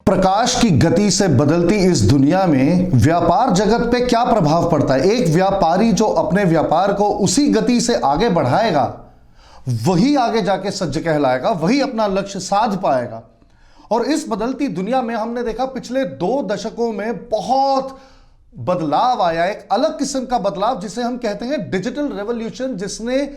प्रकाश की गति से बदलती इस दुनिया में व्यापार जगत पे क्या प्रभाव पड़ता है। एक व्यापारी जो अपने व्यापार को उसी गति से आगे बढ़ाएगा वही आगे जाके सज्ज कहलाएगा, वही अपना लक्ष्य साध पाएगा। और इस बदलती दुनिया में हमने देखा पिछले 2 दशकों में बहुत बदलाव आया, एक अलग किस्म का बदलाव जिसे हम कहते हैं डिजिटल रेवोल्यूशन, जिसने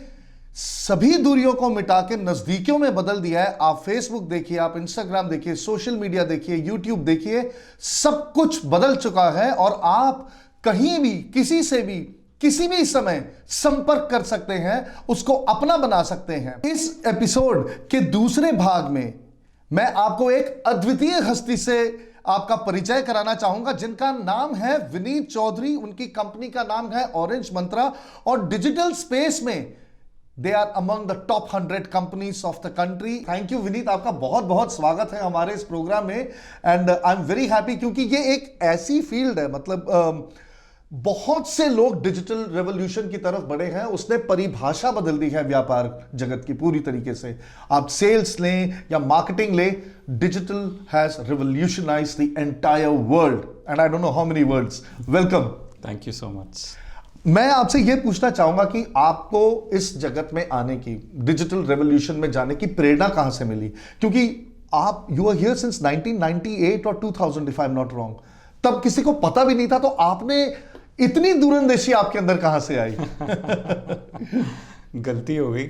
सभी दूरियों को मिटा के नजदीकियों में बदल दिया है। आप फेसबुक देखिए, आप इंस्टाग्राम देखिए, सोशल मीडिया देखिए, यूट्यूब देखिए, सब कुछ बदल चुका है और आप कहीं भी किसी से भी किसी भी समय संपर्क कर सकते हैं, उसको अपना बना सकते हैं। इस एपिसोड के दूसरे भाग में मैं आपको एक अद्वितीय हस्ती से आपका परिचय कराना चाहूंगा जिनका नाम है विनीत चौधरी। उनकी कंपनी का नाम है ऑरेंज मंत्रा और डिजिटल स्पेस में they are among the top 100 companies of the country. Thank you Vineet, आपका बहुत बहुत स्वागत है हमारे इस प्रोग्राम में and I am very happy क्योंकि ये एक ऐसी फील्ड है, मतलब बहुत से लोग डिजिटल रेवोल्यूशन की तरफ बढ़े हैं। उसने परिभाषा बदल दी है व्यापार जगत की पूरी तरीके से। आप सेल्स लें या मार्केटिंग लें, digital has revolutionised the entire world and I don't know how many words. Welcome. Thank you so much. मैं आपसे यह पूछना चाहूंगा कि आपको इस जगत में आने की, डिजिटल रेवोल्यूशन में जाने की प्रेरणा कहां से मिली? क्योंकि आप यू आर हियर सिंस 1998 और 2000 if I am not wrong. तब किसी को पता भी नहीं था, तो आपने इतनी दूरंदेशी आपके अंदर कहां से आई? गलती हो गई।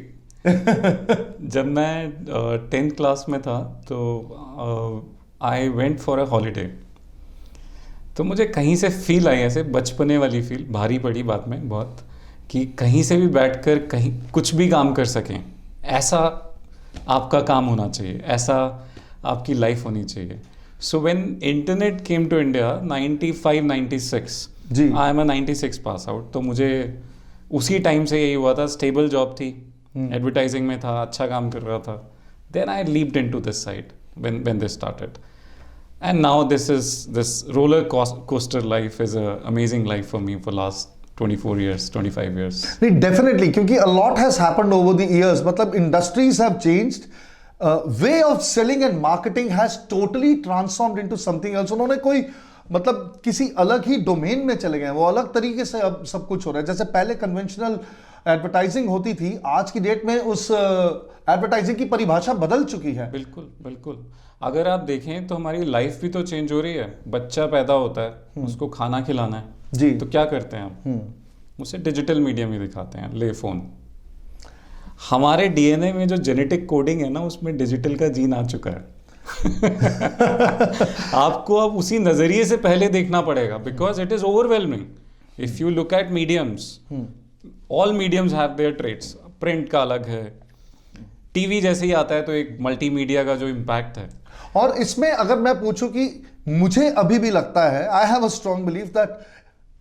जब मैं 10th क्लास में था तो I went for a holiday. तो मुझे कहीं से फील आई, ऐसे बचपने वाली फील, भारी पड़ी बाद में बहुत, कि कहीं से भी बैठकर कहीं कुछ भी काम कर सकें, ऐसा आपका काम होना चाहिए, ऐसा आपकी लाइफ होनी चाहिए। So when internet came to India 95-96, I am a 96 pass out, तो मुझे उसी टाइम से यही हुआ था। स्टेबल जॉब थी, एडवर्टाइजिंग में था, अच्छा काम कर रहा था। Then I leaped into this side when this started. And now this roller coaster life is an amazing life for me for last 24 years, 25 years. Definitely, क्योंकि a lot has happened over the years. मतलब industries have changed. Way of selling and marketing has totally transformed into something else. उन्होंने कोई मतलब किसी अलग ही domain में चले गए, वो अलग तरीके से अब सब कुछ हो रहा है। जैसे पहले कन्वेंशनल एडवर्टाइजिंग होती थी, आज की डेट में उस एडवर्टाइजिंग की परिभाषा बदल चुकी है। बिल्कुल बिल्कुल। अगर आप देखें तो हमारी लाइफ भी तो चेंज हो रही है। बच्चा पैदा होता है, उसको खाना खिलाना है जी, तो क्या करते हैं हम? उसे डिजिटल मीडिया में दिखाते हैं, ले फोन। हमारे डीएनए में जो जेनेटिक कोडिंग है ना, उसमें डिजिटल का जीन आ चुका है। आपको अब उसी नजरिए से पहले देखना पड़ेगा, because it is overwhelming. If you look at mediums, all mediums have their trades. Print का अलग है, टीवी जैसे ही आता है तो एक मल्टीमीडिया का जो इम्पैक्ट है। और इसमें अगर मैं पूछूं कि मुझे अभी भी लगता है, I have a strong belief that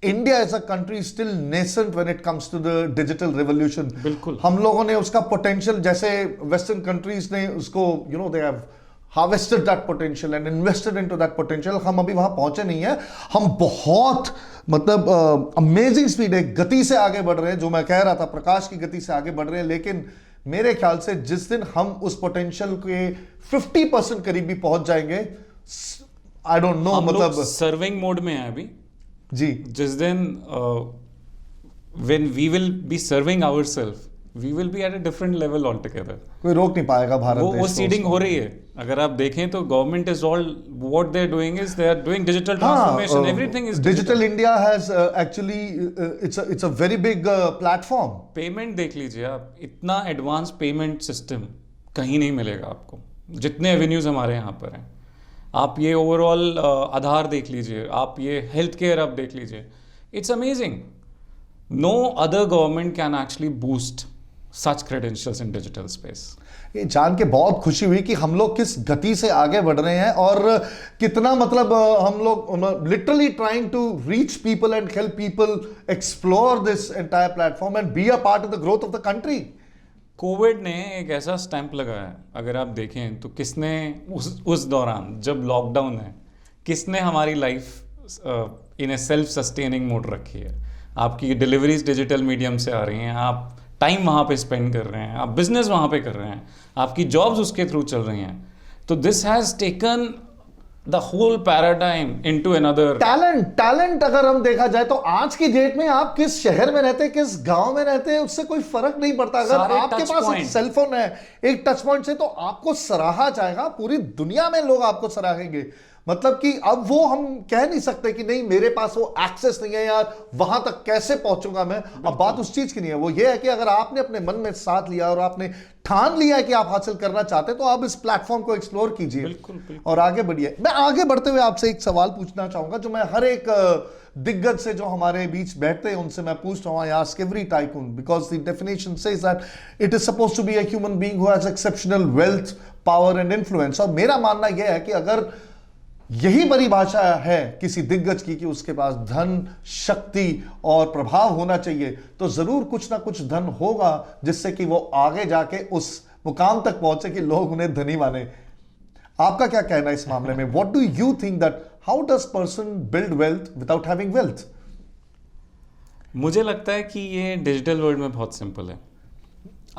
India as a country still nascent when it comes to the digital revolution. बिल्कुल। हम लोगों ने उसका पोटेंशियल, जैसे वेस्टर्न कंट्रीज ने उसको they have harvested that potential and invested into that potential. हम अभी वहां पहुंचे नहीं है। हम बहुत मतलब अमेजिंग स्पीड है, गति से आगे बढ़ रहे हैं। जो मैं कह रहा था, प्रकाश की गति से आगे बढ़ रहे हैं। लेकिन मेरे ख्याल से जिस दिन हम उस पोटेंशियल के 50% करीब भी पहुंच जाएंगे, आई डोंट नो, मतलब सर्विंग मोड में है अभी जी। जिस दिन when we will be serving ourselves, we will be at a different level all together. कोई रोक नहीं पाएगा भारत देश वो सीडिंग हो रही है। अगर आप देखें तो government is all what they are doing is they are doing digital transformation, everything is digital. India has actually it's a very big platform. Payment देख लीजिए आप, इतना एडवांस पेमेंट सिस्टम कहीं नहीं मिलेगा आपको, जितने एवेन्यूज हमारे यहाँ पर हैं। आप ये ओवरऑल आधार देख लीजिए, आप ये हेल्थ केयर आप देख लीजिए, it's amazing. No other government can actually boost such credentials in digital space. ये जान के बहुत खुशी हुई कि हम लोग किस गति से आगे बढ़ रहे हैं और कितना मतलब हम लोग literally trying to reach people and help people explore this entire platform and be a part of the growth of the country. Covid ने एक ऐसा स्टैंप लगाया है, अगर आप देखें तो किसने उस दौरान जब लॉकडाउन है, किसने हमारी life in A self sustaining mode रखी है। आपकी डिलीवरीज डिजिटल मीडियम से आ रही हैं, आप टाइम वहाँ पे स्पेंड कर रहे हैं, आप बिजनेस वहाँ पे कर रहे हैं, आपकी जॉब्स उसके थ्रू चल रही हैं। तो this has taken the whole paradigm into another. Talent अगर हम देखा जाए तो आज की डेट में आप किस शहर में रहते हैं, किस गांव में रहते हैं, उससे कोई फर्क नहीं पड़ता। अगर सारे आपके touch पास एक point. सेलफोन है, एक टच पॉइंट से, तो आपको सराहा जाएगा, पूरी दुनिया में लोग आपको सराहेंगे। मतलब कि अब वो हम कह नहीं सकते कि नहीं मेरे पास वो एक्सेस नहीं है यार, वहां तक कैसे पहुंचूंगा मैं। अब बात उस चीज की नहीं है, वो ये है कि अगर आपने अपने मन में साथ लिया और आपने ठान लिया है कि आप हासिल करना चाहते हैं, तो आप इस प्लेटफॉर्म को एक्सप्लोर कीजिए बिल्कुल। और आगे बढ़िए। मैं आगे बढ़ते हुए आपसे एक सवाल पूछना चाहूंगा, जो मैं हर एक दिग्गज से जो हमारे बीच बैठते हैं उनसे मैं पूछता हूं। I ask every tycoon because the definition says that it is supposed to be a human being who has exceptional wealth, power and influence. और मेरा मानना यह है कि अगर यही परिभाषा है किसी दिग्गज की कि उसके पास धन, शक्ति और प्रभाव होना चाहिए, तो जरूर कुछ ना कुछ धन होगा जिससे कि वो आगे जाके उस मुकाम तक पहुंचे कि लोग उन्हें धनी माने। आपका क्या कहना है इस मामले में? What do you think that how does person build wealth without having wealth? मुझे लगता है कि ये डिजिटल वर्ल्ड में बहुत सिंपल है।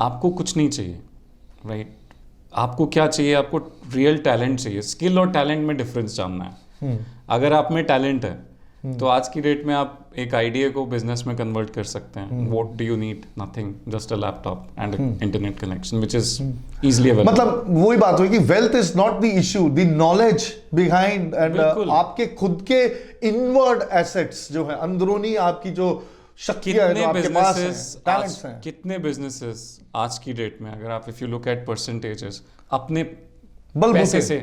आपको कुछ नहीं चाहिए, राइट? आपको क्या चाहिए? आपको रियल टैलेंट चाहिए। स्किल और टैलेंट में डिफरेंस जानना है। अगर आप में टैलेंट है तो आज की डेट में आप एक आइडिया को बिजनेस में कन्वर्ट कर सकते हैं। What do you need? Nothing, just a laptop and internet connection which is easily available. मतलब वही बात हुई कि wealth is not the issue, the knowledge behind and आपके खुद के इनवर्ड एसेट्स जो है, अंदरूनी आपकी जो शक्तियां हैं जो आपके पास हैं, टैलेंट्स हैं। कितने बिजनेसेस आज की डेट में, अगर आप if you look eight percentages, अपने बलबूते पैसे से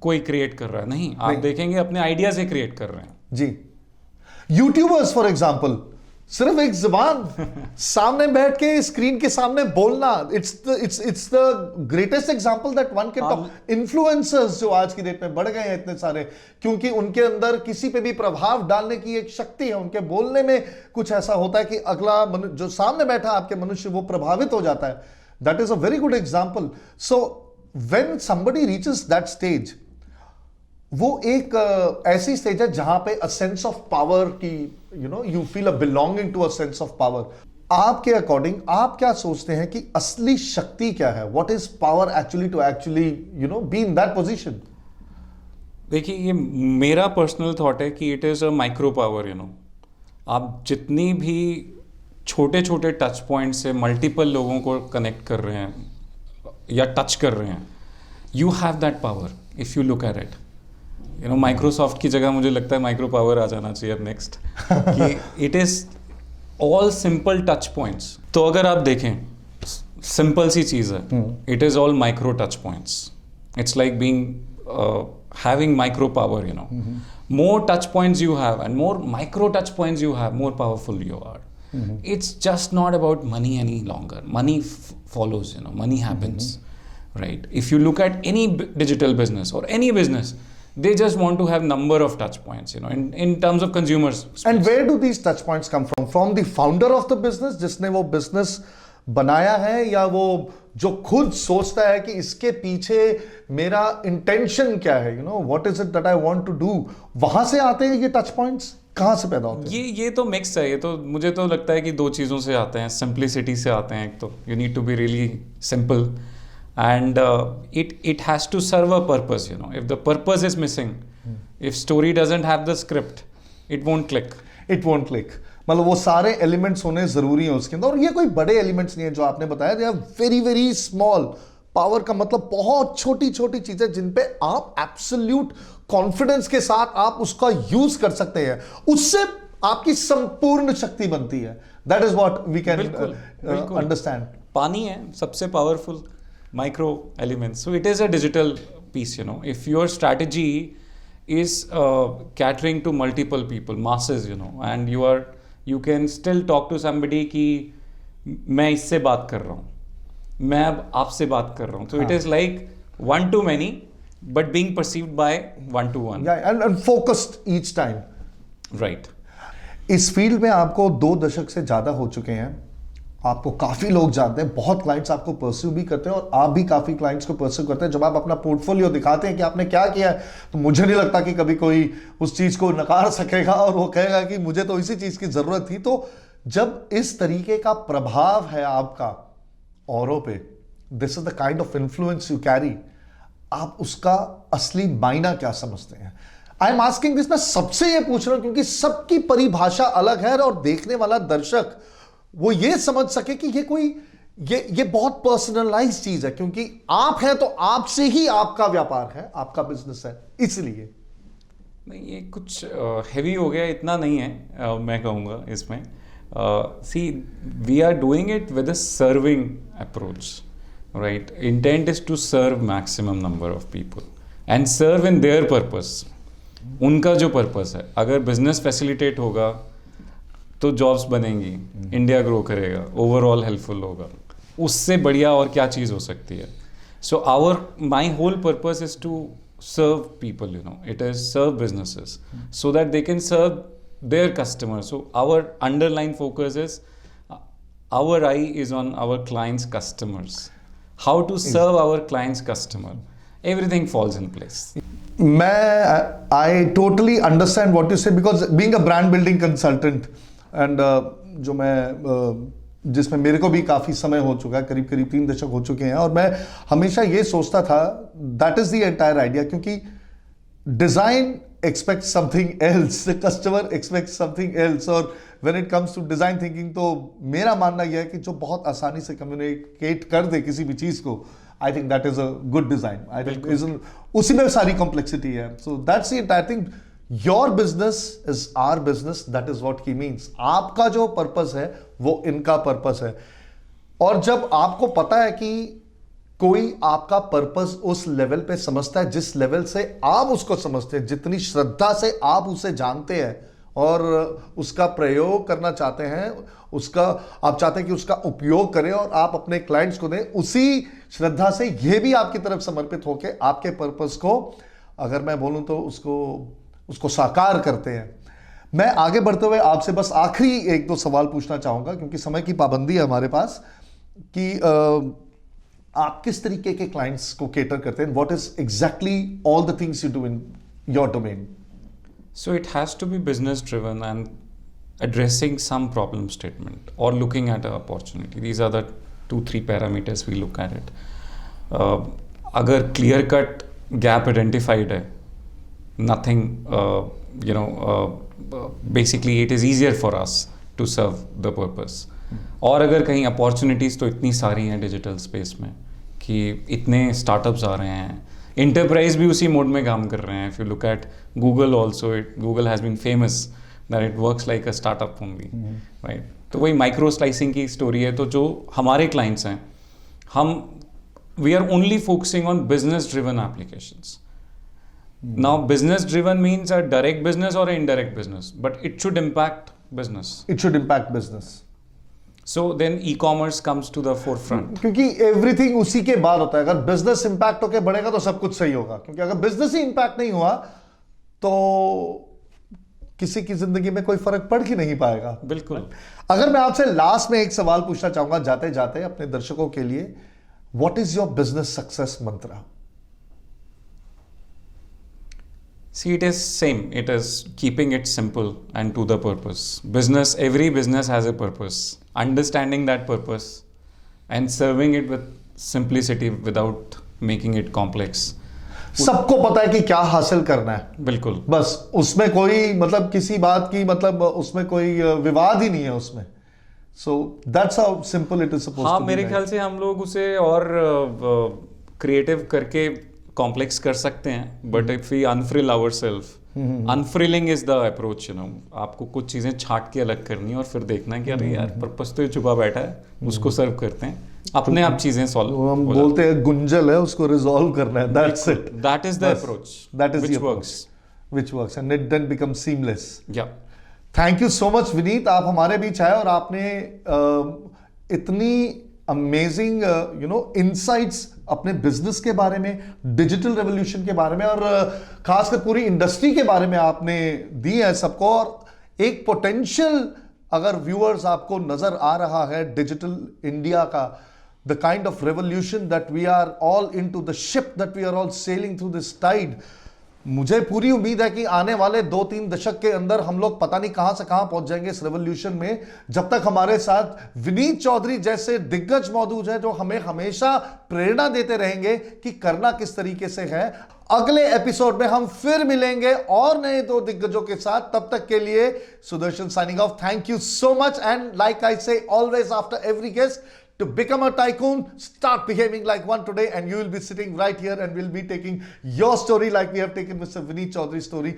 कोई क्रिएट कर रहा है? नहीं, आप देखेंगे अपने आइडिया से क्रिएट कर रहे हैं। जी, यूट्यूबर्स फॉर एग्जाम्पल, सिर्फ एक जुबान सामने बैठ के स्क्रीन के सामने बोलना, it's the greatest example that one can talk. Influencers जो आज की डेट में बढ़ गए हैं इतने सारे, क्योंकि उनके अंदर किसी पे भी प्रभाव डालने की एक शक्ति है। उनके बोलने में कुछ ऐसा होता है कि अगला जो सामने बैठा आपके मनुष्य, वो प्रभावित हो जाता है। That is a very good example. So when somebody reaches that stage, वो एक ऐसी स्टेज है जहां पे अ सेंस ऑफ पावर की, you feel a belonging to a sense of power. आपके अकॉर्डिंग आप क्या सोचते हैं कि असली शक्ति क्या है? What is power actually to actually be in that position? देखिए, ये मेरा पर्सनल थॉट है कि it is a micro power. आप जितनी भी छोटे छोटे टच पॉइंट से मल्टीपल लोगों को कनेक्ट कर रहे हैं या टच कर रहे हैं, you have that power if you look at it. Microsoft की जगह मुझे लगता है माइक्रो पावर आ जाना चाहिए अब नेक्स्ट, कि it is all simple touch points. तो अगर आप देखें, सिंपल सी चीज है, it is all micro touch points. It's like being having micro power. More touch points you have and more micro touch points you have, more powerful you are. It's just not about money any longer. Money follows, money happens, right? If you look at any digital business or any business, they just want to have number of touch points, in terms of consumers. And where do these touch points come from? From the founder of the business, जिसने वो business बनाया है, या वो जो खुद सोचता है कि इसके पीछे मेरा इंटेंशन क्या है, what is it that I want to do, वहां से आते हैं ये टच पॉइंट्स? कहां से पैदा होते हैं? ये तो मिक्स है। ये तो मुझे तो लगता है कि दो चीज़ों से आते हैं। सिंप्लिसिटी से आते हैं। एक तो you need to be really simple and it has to serve a purpose. If the purpose is missing, if story doesn't have the script, it won't click. मतलब वो सारे एलिमेंट्स होने जरूरी हैं उसके अंदर। और ये कोई बड़े एलिमेंट्स नहीं है जो आपने बताया, they are very very small. Power का मतलब बहुत छोटी छोटी चीजें जिन पे आप एब्सोल्यूट कॉन्फिडेंस के साथ आप उसका यूज कर सकते हैं, उससे आपकी संपूर्ण शक्ति बनती है। That is what we can understand. पानी है सबसे powerful micro element, so it is a digital piece. If your strategy is catering to multiple people, masses, and you can still talk to somebody कि मैं इससे बात कर रहा हूँ, मैं अब आपसे बात कर रहा हूँ, so it is like one to many but being perceived by one to one. Yeah, and focused each time. Right. इस फील्ड में आपको 2 दशक से ज्यादा हो चुके हैं, आपको काफी लोग जानते हैं, बहुत क्लाइंट्स आपको परस्यू भी करते हैं और आप भी काफी क्लाइंट्स को परस्यू करते हैं। जब आप अपना पोर्टफोलियो दिखाते हैं कि आपने क्या किया है, तो मुझे नहीं लगता कि कभी कोई उस चीज को नकार सकेगा और वो कहेगा कि मुझे तो इसी चीज की जरूरत थी। तो जब इस तरीके का प्रभाव है आपका औरों पे, this is the kind of influence you carry, आप उसका असली मायना क्या समझते हैं? आई एम आस्किंग दिस, मैं सबसे ये पूछ रहा हूं क्योंकि सबकी परिभाषा अलग है और देखने वाला दर्शक वो ये समझ सके कि ये कोई ये बहुत पर्सनलाइज चीज है, क्योंकि आप हैं तो आपसे ही आपका व्यापार है, आपका बिजनेस है, इसलिए। नहीं, ये कुछ हैवी हो गया, इतना नहीं है मैं कहूँगा इसमें। See, we are doing it with a serving approach, right? Intent is to serve maximum number of people and serve in their purpose. उनका जो पर्पस है, अगर बिजनेस फैसिलिटेट होगा तो जॉब्स बनेंगी, इंडिया ग्रो करेगा, ओवरऑल हेल्पफुल होगा, उससे बढ़िया और क्या चीज़ हो सकती है? So my whole purpose is to serve people, it is serve businesses so that they can serve their customers. So our underlying focus is, our eye is on our clients' customers. How to serve our clients' customer. Everything falls in place. I totally understand what you say, because being a brand building consultant and जो मैं जिसमें मेरे को भी काफ़ी समय हो चुका है, करीब करीब 3 दशक हो चुके हैं, और मैं हमेशा ये सोचता था that is the entire idea, क्योंकि design expect something else, the customer expect something else, और when it comes to design thinking तो मेरा मानना यह है कि जो बहुत आसानी से कम्युनिकेट कर दे किसी भी चीज़ को, I think that is a good design. I think उसी में सारी कॉम्प्लेक्सिटी है। So that's it. I think your business is our business, that is what he means. आपका जो पर्पस है वो इनका पर्पस है, और जब आपको पता है कि कोई आपका पर्पस उस लेवल पे समझता है जिस लेवल से आप उसको समझते हैं, जितनी श्रद्धा से आप उसे जानते हैं और उसका प्रयोग करना चाहते हैं, उसका आप चाहते हैं कि उसका उपयोग करें और आप अपने क्लाइंट्स को दें, उसी श्रद्धा से ये भी आपकी तरफ समर्पित होकर आपके पर्पस को, अगर मैं बोलूं तो उसको साकार करते हैं। मैं आगे बढ़ते हुए आपसे बस आखिरी 1-2 सवाल पूछना चाहूंगा, क्योंकि समय की पाबंदी है हमारे पास, कि आप किस तरीके के क्लाइंट्स को केटर करते हैं? What is exactly all the things you do in your domain? So it has to be business driven and addressing some problem statement or looking at an opportunity. These are the 2-3 parameters we look at it. अगर clear cut gap identified है, nothing, basically it is easier for us to serve the purpose. और अगर कहीं opportunities तो इतनी सारी हैं digital space में कि इतने स्टार्टअप्स आ रहे हैं, इंटरप्राइज भी उसी मोड में काम कर रहे हैं। If you look at Google also, Google has been famous that it works like a startup only, right? तो वही माइक्रो स्लाइसिंग की स्टोरी है। तो जो हमारे क्लाइंट्स हैं, we are only focusing on business driven applications. Now, business driven means a direct business or an indirect business, but it should impact business. It should impact business. So then e-commerce comes to the forefront. क्योंकि everything उसी के बाद होता है। अगर business impact होकर बढ़ेगा तो सब कुछ सही होगा, क्योंकि अगर बिजनेस ही इंपैक्ट नहीं हुआ तो किसी की जिंदगी में कोई फर्क पड़ ही नहीं पाएगा। बिल्कुल। अगर मैं आपसे लास्ट में एक सवाल पूछना चाहूंगा जाते जाते अपने दर्शकों के लिए, what is your business success मंत्र? See, it is same. It is keeping it simple and to the purpose. Every business has a purpose. Understanding that purpose and serving it with simplicity without making it complex. सबको पता है कि क्या हासिल करना है, बिल्कुल, बस उसमें कोई किसी बात की उसमें कोई विवाद ही नहीं है उसमें। So that's how simple it is supposed to be. मेरे ख्याल से हम लोग उसे और क्रिएटिव करके कॉम्प्लेक्स कर सकते हैं, but if we unfurl ourself, unfurling is the approach. आपको कुछ चीजें छाट के अलग करनी है और फिर देखना है कि अरे यार पर्पस तो ये छुपा बैठा है, उसको सर्व करते हैं, अपने आप चीजें सॉल्व। हम बोलते हैं गुंजल है, उसको रिजॉल्व करना है, that's it. That is the approach, that is which works and it then becomes seamless. Yeah. Thank you so much Vineet, आप हमारे बीच आए और आपने इतनी अमेजिंग इनसाइट्स अपने बिजनेस के बारे में, डिजिटल रेवोल्यूशन के बारे में और खासकर पूरी इंडस्ट्री के बारे में आपने दी है सबको। और एक पोटेंशियल अगर व्यूअर्स आपको नजर आ रहा है डिजिटल इंडिया का, the kind of revolution that we are all into, the ship that we are all sailing through this tide, मुझे पूरी उम्मीद है कि आने वाले 2-3 दशक के अंदर हम लोग पता नहीं कहां से कहां पहुंच जाएंगे इस रेवोल्यूशन में, जब तक हमारे साथ विनीत चौधरी जैसे दिग्गज मौजूद हैं जो हमें हमेशा प्रेरणा देते रहेंगे कि करना किस तरीके से है। अगले एपिसोड में हम फिर मिलेंगे और नए 2 दिग्गजों के साथ। तब तक के लिए Sudarshan signing off. Thank you so much and like I say always after every guest, to become a tycoon, start behaving like one today and you will be sitting right here and we'll be taking your story like we have taken Mr. Vineet Chaudhary's story